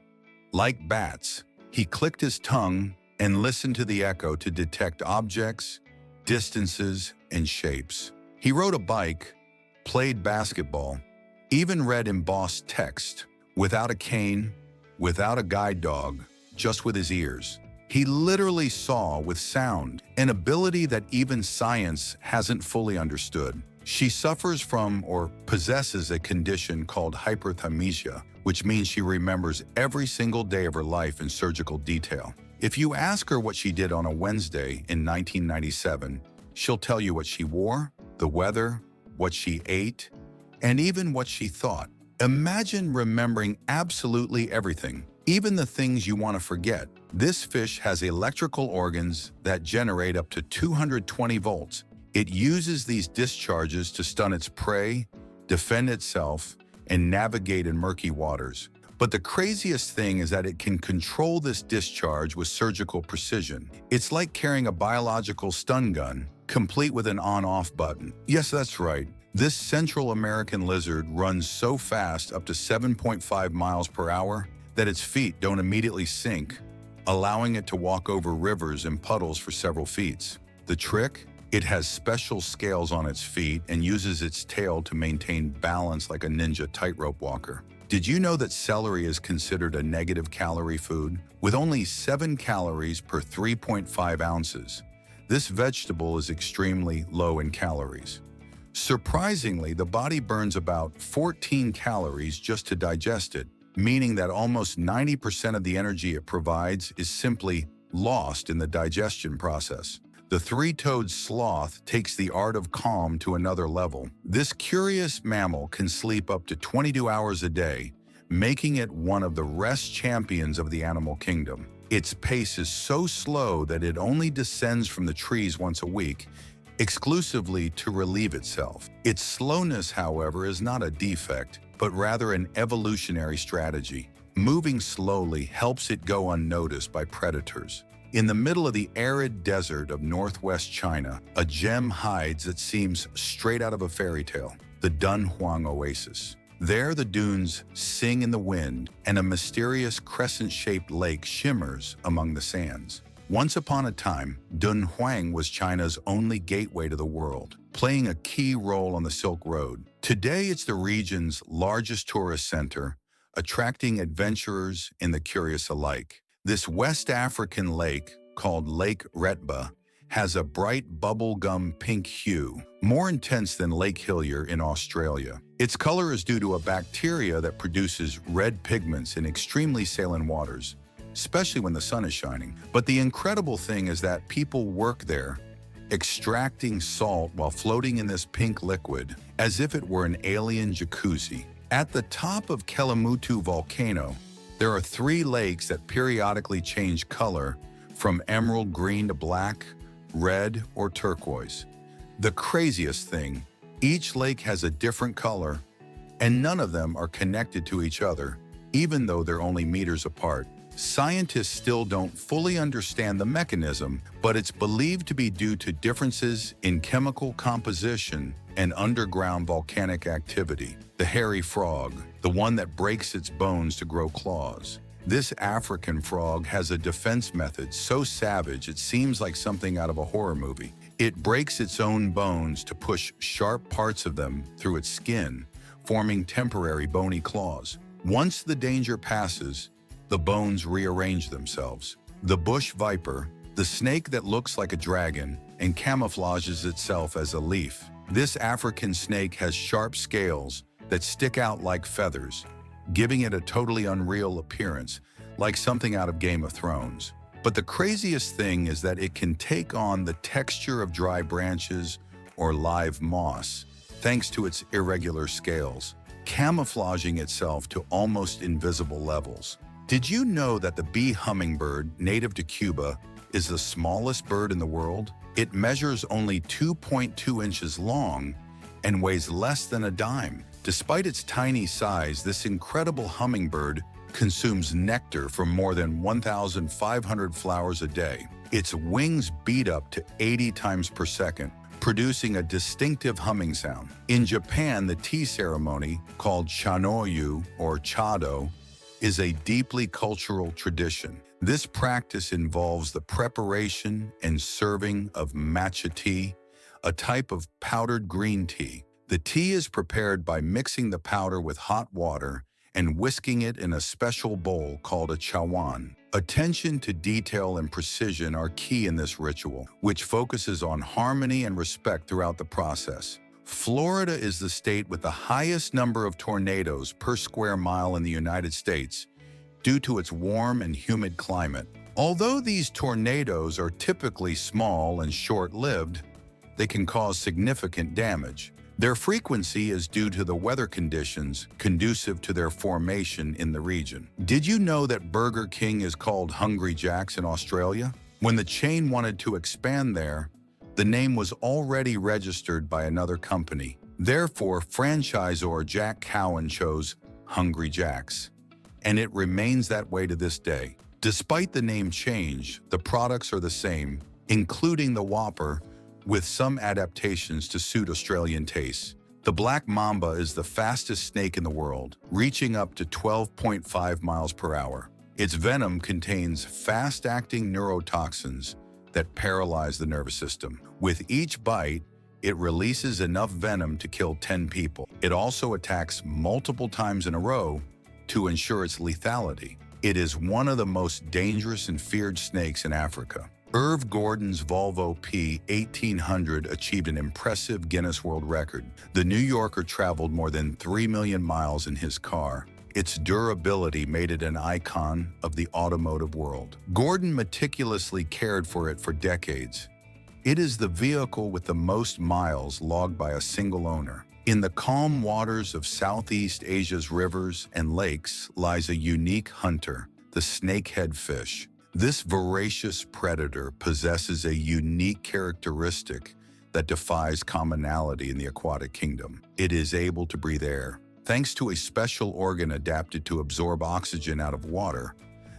Like bats, he clicked his tongue and listened to the echo to detect objects, distances, and shapes. He rode a bike, played basketball, even read embossed text, without a cane, without a guide dog, just with his ears. He literally saw with sound, an ability that even science hasn't fully understood. She suffers from or possesses a condition called hyperthymesia, which means she remembers every single day of her life in surgical detail. If you ask her what she did on a Wednesday in 1997, she'll tell you what she wore, the weather, what she ate, and even what she thought. Imagine remembering absolutely everything, even the things you want to forget. This fish has electrical organs that generate up to 220 volts. It uses these discharges to stun its prey, defend itself, and navigate in murky waters. But the craziest thing is that it can control this discharge with surgical precision. It's like carrying a biological stun gun, complete with an on-off button. Yes, that's right. This Central American lizard runs so fast, up to 7.5 miles per hour, that its feet don't immediately sink, allowing it to walk over rivers and puddles for several feet. The trick? It has special scales on its feet and uses its tail to maintain balance like a ninja tightrope walker. Did you know that celery is considered a negative calorie food? With only 7 calories per 3.5 ounces, this vegetable is extremely low in calories. Surprisingly, the body burns about 14 calories just to digest it, meaning that almost 90% of the energy it provides is simply lost in the digestion process. The three-toed sloth takes the art of calm to another level. This curious mammal can sleep up to 22 hours a day, making it one of the rest champions of the animal kingdom. Its pace is so slow that it only descends from the trees once a week, exclusively to relieve itself. Its slowness, however, is not a defect, but rather an evolutionary strategy. Moving slowly helps it go unnoticed by predators. In the middle of the arid desert of northwest China, a gem hides that seems straight out of a fairy tale, the Dunhuang Oasis. There, the dunes sing in the wind, and a mysterious crescent-shaped lake shimmers among the sands. Once upon a time, Dunhuang was China's only gateway to the world, playing a key role on the Silk Road. Today, it's the region's largest tourist center, attracting adventurers and the curious alike. This West African lake, called Lake Retba, has a bright bubblegum pink hue, more intense than Lake Hillier in Australia. Its color is due to a bacteria that produces red pigments in extremely saline waters, especially when the sun is shining. But the incredible thing is that people work there, extracting salt while floating in this pink liquid, as if it were an alien jacuzzi. At the top of Kelimutu volcano, there are 3 lakes that periodically change color from emerald green to black, red, or turquoise. The craziest thing, each lake has a different color, and none of them are connected to each other, even though they're only meters apart. Scientists still don't fully understand the mechanism, but it's believed to be due to differences in chemical composition and underground volcanic activity. The hairy frog, the one that breaks its bones to grow claws. This African frog has a defense method so savage it seems like something out of a horror movie. It breaks its own bones to push sharp parts of them through its skin, forming temporary bony claws. Once the danger passes, the bones rearrange themselves. The bush viper, the snake that looks like a dragon and camouflages itself as a leaf. This African snake has sharp scales that stick out like feathers, giving it a totally unreal appearance, like something out of Game of Thrones. But the craziest thing is that it can take on the texture of dry branches or live moss, thanks to its irregular scales, camouflaging itself to almost invisible levels. Did you know that the bee hummingbird, native to Cuba, is the smallest bird in the world? It measures only 2.2 inches long and weighs less than a dime. Despite its tiny size, this incredible hummingbird consumes nectar from more than 1,500 flowers a day. Its wings beat up to 80 times per second, producing a distinctive humming sound. In Japan, the tea ceremony, called chanoyu or chado, is a deeply cultural tradition. This practice involves the preparation and serving of matcha tea, a type of powdered green tea. The tea is prepared by mixing the powder with hot water and whisking it in a special bowl called a chawan. Attention to detail and precision are key in this ritual, which focuses on harmony and respect throughout the process. Florida is the state with the highest number of tornadoes per square mile in the United States due to its warm and humid climate. Although these tornadoes are typically small and short-lived, they can cause significant damage. Their frequency is due to the weather conditions conducive to their formation in the region. Did you know that Burger King is called Hungry Jack's in Australia? When the chain wanted to expand there, the name was already registered by another company. Therefore, franchisor Jack Cowan chose Hungry Jack's, and it remains that way to this day. Despite the name change, the products are the same, including the Whopper, with some adaptations to suit Australian tastes. The black mamba is the fastest snake in the world, reaching up to 12.5 miles per hour. Its venom contains fast-acting neurotoxins that paralyze the nervous system. With each bite, it releases enough venom to kill 10 people. It also attacks multiple times in a row to ensure its lethality. It is one of the most dangerous and feared snakes in Africa. Irv Gordon's Volvo P1800 achieved an impressive Guinness World Record. The New Yorker traveled more than 3 million miles in his car. Its durability made it an icon of the automotive world. Gordon meticulously cared for it for decades. It is the vehicle with the most miles logged by a single owner. In the calm waters of Southeast Asia's rivers and lakes lies a unique hunter, the snakehead fish. This voracious predator possesses a unique characteristic that defies commonality in the aquatic kingdom. It is able to breathe air. Thanks to a special organ adapted to absorb oxygen out of water,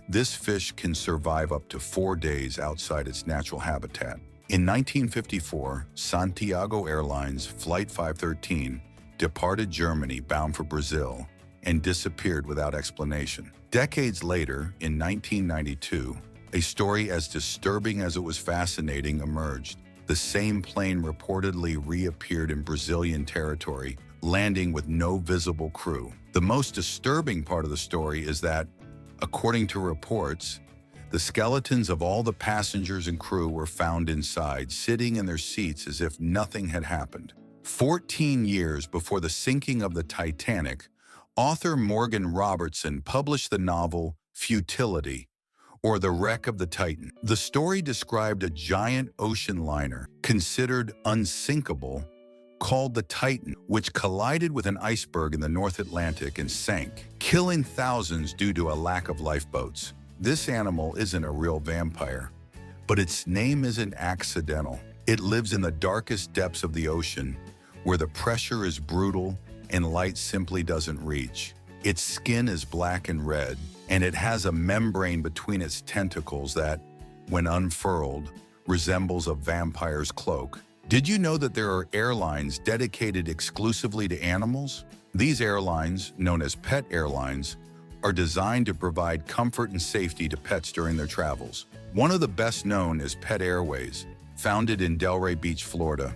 this fish can survive up to 4 days outside its natural habitat. In 1954, Santiago Airlines Flight 513 departed Germany bound for Brazil and disappeared without explanation. Decades later, in 1992, a story as disturbing as it was fascinating emerged. The same plane reportedly reappeared in Brazilian territory, landing with no visible crew. The most disturbing part of the story is that, according to reports, the skeletons of all the passengers and crew were found inside, sitting in their seats as if nothing had happened. 14 years before the sinking of the Titanic, author Morgan Robertson published the novel Futility, or The Wreck of the Titan. The story described a giant ocean liner, considered unsinkable, called the Titan, which collided with an iceberg in the North Atlantic and sank, killing thousands due to a lack of lifeboats. This animal isn't a real vampire, but its name isn't accidental. It lives in the darkest depths of the ocean, where the pressure is brutal and light simply doesn't reach. Its skin is black and red, and it has a membrane between its tentacles that, when unfurled, resembles a vampire's cloak. Did you know that there are airlines dedicated exclusively to animals? These airlines, known as pet airlines, are designed to provide comfort and safety to pets during their travels. One of the best known is Pet Airways, founded in Delray Beach, Florida.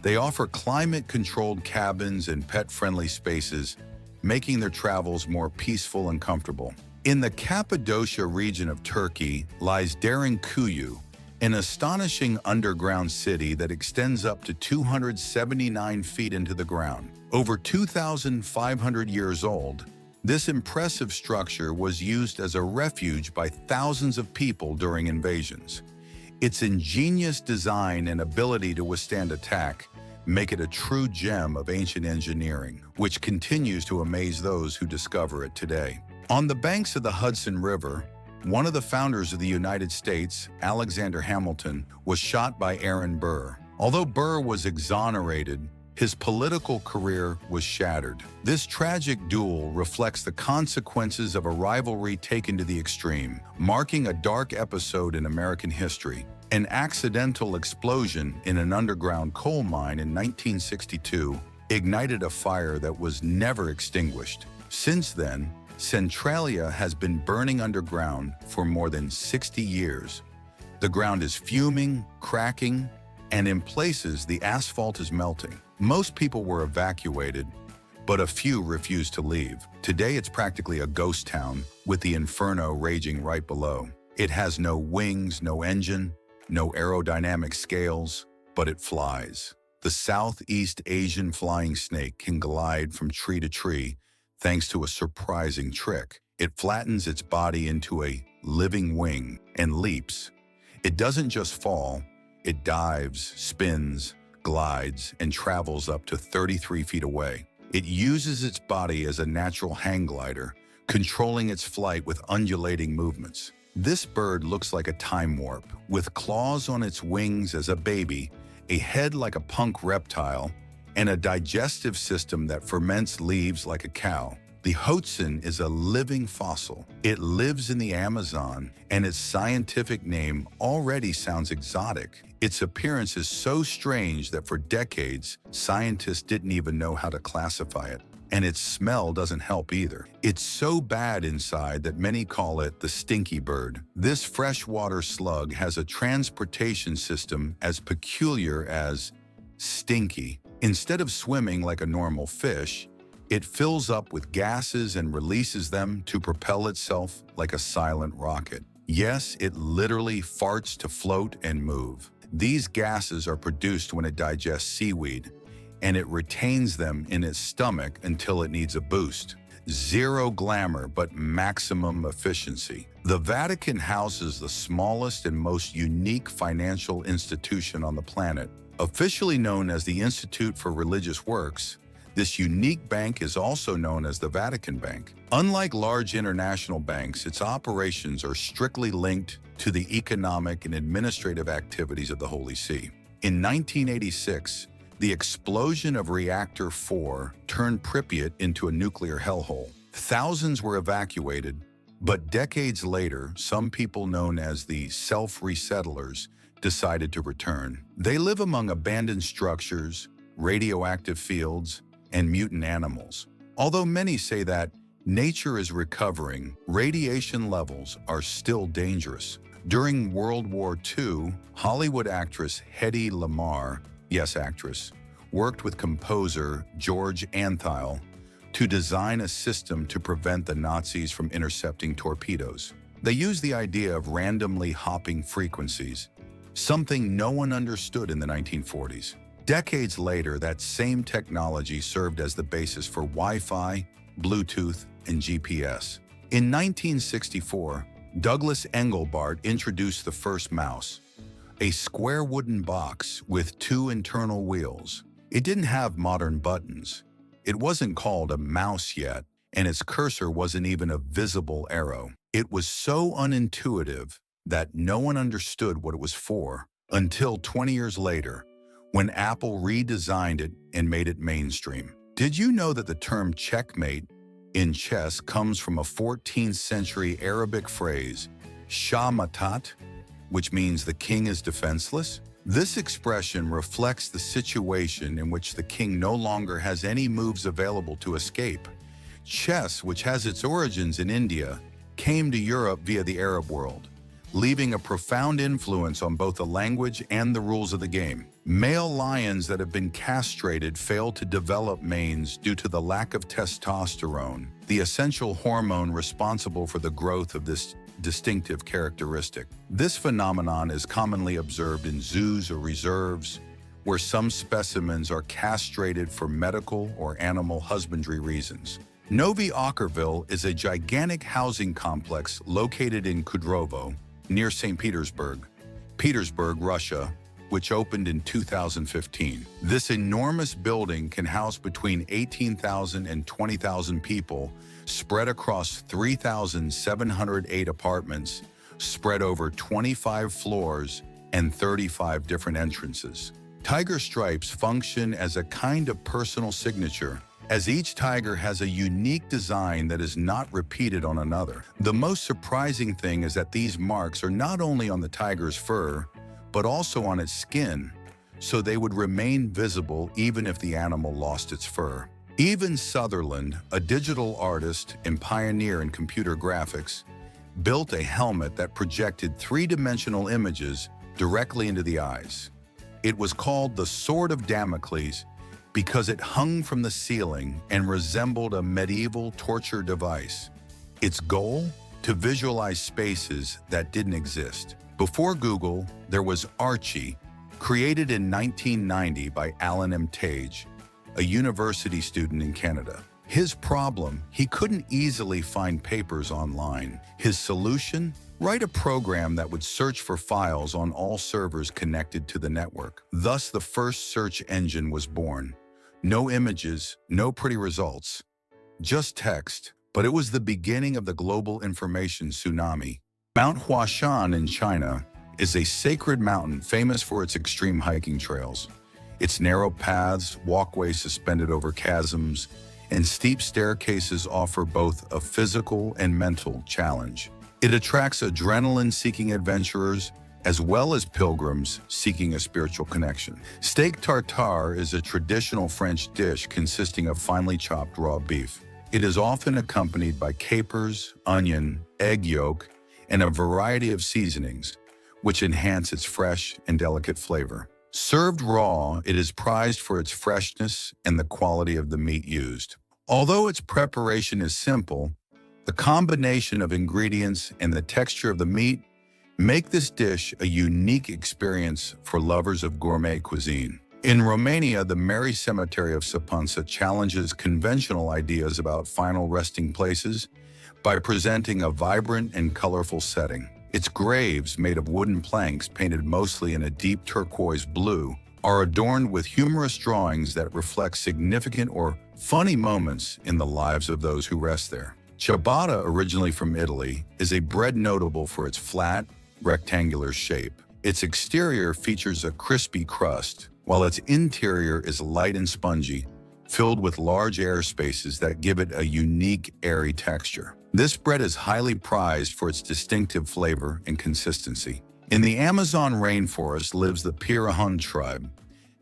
They offer climate-controlled cabins and pet-friendly spaces, making their travels more peaceful and comfortable. In the Cappadocia region of Turkey lies Derinkuyu, an astonishing underground city that extends up to 279 feet into the ground. Over 2,500 years old, this impressive structure was used as a refuge by thousands of people during invasions. Its ingenious design and ability to withstand attack make it a true gem of ancient engineering, which continues to amaze those who discover it today. On the banks of the Hudson River, one of the founders of the United States, Alexander Hamilton, was shot by Aaron Burr. Although Burr was exonerated, his political career was shattered. This tragic duel reflects the consequences of a rivalry taken to the extreme, marking a dark episode in American history. An accidental explosion in an underground coal mine in 1962 ignited a fire that was never extinguished. Since then, Centralia has been burning underground for more than 60 years. The ground is fuming, cracking, and in places the asphalt is melting. Most people were evacuated, but a few refused to leave. Today it's practically a ghost town, with the inferno raging right below. It has no wings, no engine, no aerodynamic scales, but it flies. The Southeast Asian flying snake can glide from tree to tree thanks to a surprising trick. It flattens its body into a living wing and leaps. It doesn't just fall, it dives, spins, glides, and travels up to 33 feet away. It uses its body as a natural hang glider, controlling its flight with undulating movements. This bird looks like a time warp, with claws on its wings as a baby, a head like a punk reptile, and a digestive system that ferments leaves like a cow. The Hoatzin is a living fossil. It lives in the Amazon, and its scientific name already sounds exotic. Its appearance is so strange that for decades, scientists didn't even know how to classify it. And its smell doesn't help either. It's so bad inside that many call it the stinky bird. This freshwater slug has a transportation system as peculiar as stinky. Instead of swimming like a normal fish, it fills up with gases and releases them to propel itself like a silent rocket. Yes, it literally farts to float and move. These gases are produced when it digests seaweed, and it retains them in its stomach until it needs a boost. Zero glamour, but maximum efficiency. The Vatican houses the smallest and most unique financial institution on the planet. Officially known as the Institute for Religious Works, this unique bank is also known as the Vatican Bank. Unlike large international banks, its operations are strictly linked to the economic and administrative activities of the Holy See. In 1986, the explosion of Reactor 4 turned Pripyat into a nuclear hellhole. Thousands were evacuated, but decades later, some people known as the self-resettlers decided to return. They live among abandoned structures, radioactive fields, and mutant animals. Although many say that nature is recovering, radiation levels are still dangerous. During World War II, Hollywood actress Hedy Lamarr, yes, actress, worked with composer George Antheil to design a system to prevent the Nazis from intercepting torpedoes. They used the idea of randomly hopping frequencies, something no one understood in the 1940s. Decades later, that same technology served as the basis for Wi-Fi, Bluetooth, and GPS. In 1964, Douglas Engelbart introduced the first mouse, a square wooden box with two internal wheels. It didn't have modern buttons. It wasn't called a mouse yet, and its cursor wasn't even a visible arrow. It was so unintuitive that no one understood what it was for until 20 years later, when Apple redesigned it and made it mainstream. Did you know that the term checkmate in chess comes from a 14th century Arabic phrase, Shah Matat, which means the king is defenseless? This expression reflects the situation in which the king no longer has any moves available to escape. Chess, which has its origins in India, came to Europe via the Arab world, leaving a profound influence on both the language and the rules of the game. Male lions that have been castrated fail to develop manes due to the lack of testosterone, the essential hormone responsible for the growth of this distinctive characteristic. This phenomenon is commonly observed in zoos or reserves, where some specimens are castrated for medical or animal husbandry reasons. Novi Ockerville is a gigantic housing complex located in Kudrovo, near St. Petersburg, Russia, which opened in 2015. This enormous building can house between 18,000 and 20,000 people, spread across 3,708 apartments, spread over 25 floors and 35 different entrances. Tiger stripes function as a kind of personal signature, as each tiger has a unique design that is not repeated on another. The most surprising thing is that these marks are not only on the tiger's fur, but also on its skin, so they would remain visible even if the animal lost its fur. Even Sutherland, a digital artist and pioneer in computer graphics, built a helmet that projected three-dimensional images directly into the eyes. It was called the Sword of Damocles because it hung from the ceiling and resembled a medieval torture device. Its goal? To visualize spaces that didn't exist. Before Google, there was Archie, created in 1990 by Alan M. Tage, a university student in Canada. His problem, he couldn't easily find papers online. His solution? Write a program that would search for files on all servers connected to the network. Thus, the first search engine was born. No images, no pretty results, just text. But it was the beginning of the global information tsunami. Mount Huashan in China is a sacred mountain famous for its extreme hiking trails. Its narrow paths, walkways suspended over chasms, and steep staircases offer both a physical and mental challenge. It attracts adrenaline-seeking adventurers as well as pilgrims seeking a spiritual connection. Steak tartare is a traditional French dish consisting of finely chopped raw beef. It is often accompanied by capers, onion, egg yolk, and a variety of seasonings, which enhance its fresh and delicate flavor. Served raw, it is prized for its freshness and the quality of the meat used. Although its preparation is simple, the combination of ingredients and the texture of the meat make this dish a unique experience for lovers of gourmet cuisine. In Romania, the Mare Cemetery of Sapunsa challenges conventional ideas about final resting places by presenting a vibrant and colorful setting. Its graves, made of wooden planks painted mostly in a deep turquoise blue, are adorned with humorous drawings that reflect significant or funny moments in the lives of those who rest there. Ciabatta, originally from Italy, is a bread notable for its flat, rectangular shape. Its exterior features a crispy crust, while its interior is light and spongy, filled with large air spaces that give it a unique, airy texture. This bread is highly prized for its distinctive flavor and consistency. In the Amazon rainforest lives the Pirahun tribe,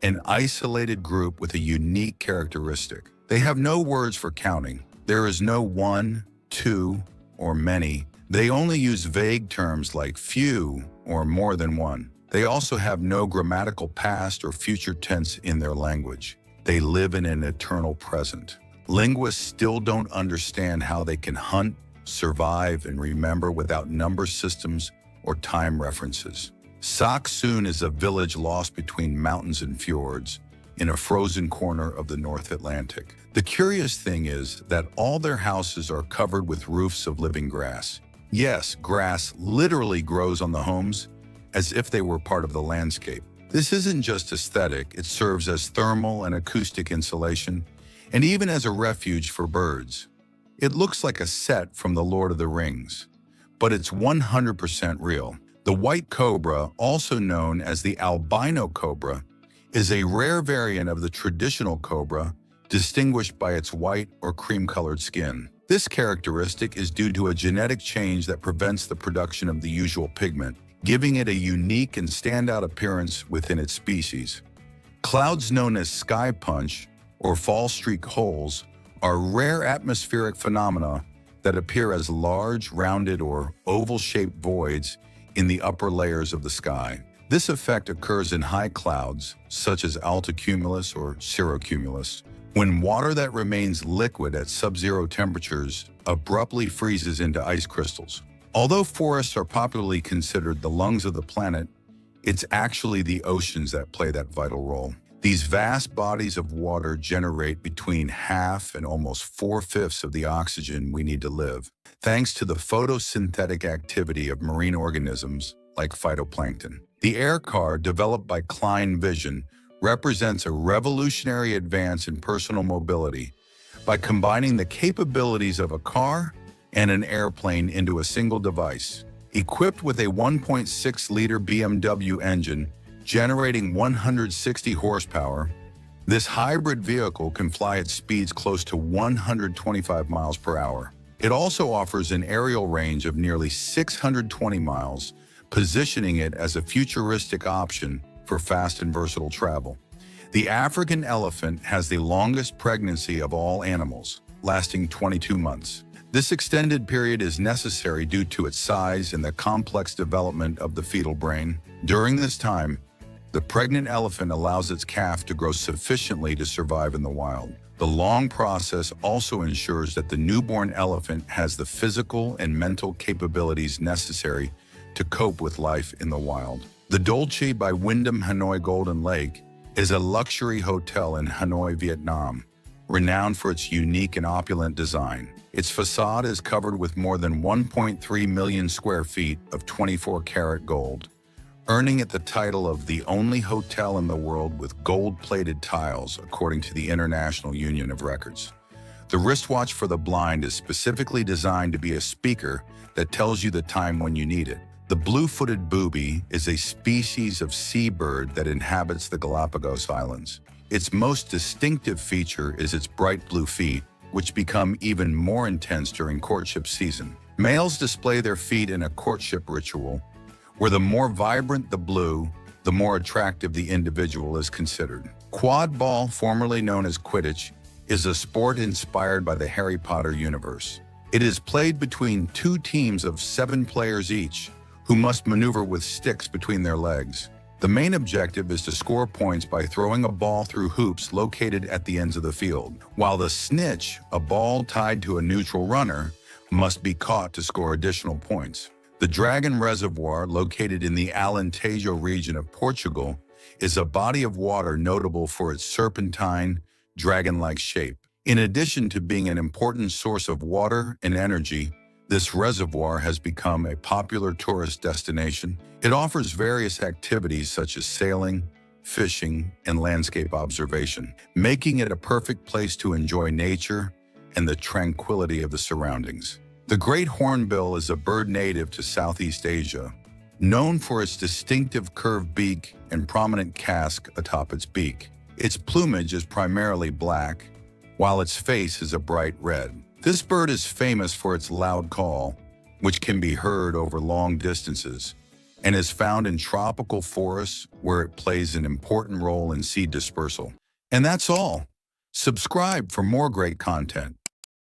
an isolated group with a unique characteristic. They have no words for counting. There is no one, two, or many. They only use vague terms like few or more than one. They also have no grammatical past or future tense in their language. They live in an eternal present. Linguists still don't understand how they can hunt, survive, and remember without number systems or time references. Saksun is a village lost between mountains and fjords in a frozen corner of the North Atlantic. The curious thing is that all their houses are covered with roofs of living grass. Yes, grass literally grows on the homes as if they were part of the landscape. This isn't just aesthetic, it serves as thermal and acoustic insulation, and even as a refuge for birds. It looks like a set from The Lord of the Rings, but it's 100% real. The white cobra, also known as the albino cobra, is a rare variant of the traditional cobra, distinguished by its white or cream-colored skin. This characteristic is due to a genetic change that prevents the production of the usual pigment, giving it a unique and standout appearance within its species. Clouds known as sky punch, or fall streak holes, are rare atmospheric phenomena that appear as large, rounded, or oval-shaped voids in the upper layers of the sky. This effect occurs in high clouds, such as altocumulus or cirrocumulus, when water that remains liquid at sub-zero temperatures abruptly freezes into ice crystals. Although forests are popularly considered the lungs of the planet, it's actually the oceans that play that vital role. These vast bodies of water generate between half and almost 4/5 of the oxygen we need to live, thanks to the photosynthetic activity of marine organisms like phytoplankton. The air car, developed by Klein Vision, represents a revolutionary advance in personal mobility by combining the capabilities of a car and an airplane into a single device. Equipped with a 1.6-liter BMW engine generating 160 horsepower, this hybrid vehicle can fly at speeds close to 125 miles per hour. It also offers an aerial range of nearly 620 miles, positioning it as a futuristic option for fast and versatile travel. The African elephant has the longest pregnancy of all animals, lasting 22 months. This extended period is necessary due to its size and the complex development of the fetal brain. During this time, the pregnant elephant allows its calf to grow sufficiently to survive in the wild. The long process also ensures that the newborn elephant has the physical and mental capabilities necessary to cope with life in the wild. The Dolce by Wyndham Hanoi Golden Lake is a luxury hotel in Hanoi, Vietnam, renowned for its unique and opulent design. Its facade is covered with more than 1.3 million square feet of 24-karat gold, earning it the title of the only hotel in the world with gold-plated tiles, according to the International Union of Records. The wristwatch for the blind is specifically designed to be a speaker that tells you the time when you need it. The blue-footed booby is a species of seabird that inhabits the Galapagos Islands. Its most distinctive feature is its bright blue feet, which become even more intense during courtship season. Males display their feet in a courtship ritual, where the more vibrant the blue, the more attractive the individual is considered. Quad ball, formerly known as Quidditch, is a sport inspired by the Harry Potter universe. It is played between two teams of 7 players each, who must maneuver with sticks between their legs. The main objective is to score points by throwing a ball through hoops located at the ends of the field, while the snitch, a ball tied to a neutral runner, must be caught to score additional points. The Dragon Reservoir, located in the Alentejo region of Portugal, is a body of water notable for its serpentine, dragon-like shape. In addition to being an important source of water and energy, this reservoir has become a popular tourist destination. It offers various activities such as sailing, fishing, and landscape observation, making it a perfect place to enjoy nature and the tranquility of the surroundings. The great hornbill is a bird native to Southeast Asia, known for its distinctive curved beak and prominent casque atop its beak. Its plumage is primarily black, while its face is a bright red. This bird is famous for its loud call, which can be heard over long distances, and is found in tropical forests where it plays an important role in seed dispersal. And that's all. Subscribe for more great content.